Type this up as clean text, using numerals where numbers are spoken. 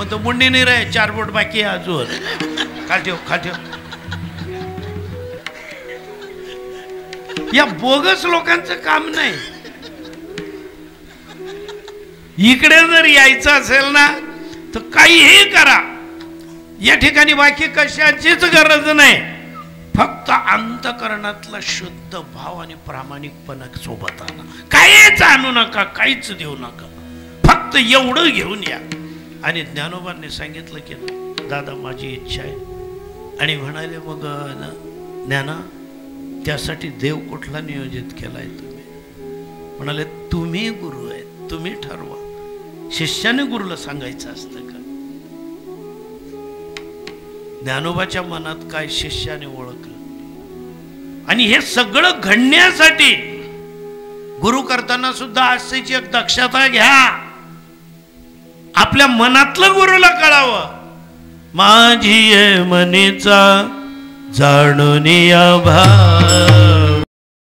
मग तो मुंडी नाही रे, 4 बोट बाकी आहे अजून. खाल ठेव. या बोगस लोकांचं काम नाही. इकडे जर यायचं असेल ना तर काहीही करा, या ठिकाणी बाकी कशाचीच गरज नाही. फक्त अंतकरणातला शुद्ध भाव आणि प्रामाणिकपणा सोबत आणा. काहीच आणू नका, काहीच देऊ नका, फक्त एवढं घेऊन या. आणि ज्ञानोबांनी सांगितलं की दादा माझी इच्छा आहे. आणि म्हणाले मग ज्ञाना त्यासाठी देव कुठला नियोजित केलाय तुम्ही? म्हणाले तुम्ही गुरु आहेत, तुम्ही ठरवा. शिष्याने गुरुला सांगायचं असतं का? ज्ञानोबाच्या मनात काय शिष्याने ओळखलं. आणि हे सगळं घडण्यासाठी गुरु करताना सुद्धा अशीच एक दक्षता घ्या, आपल्या मनातलं गुरुला कळावं. माझी मनीचा जाणून या भाव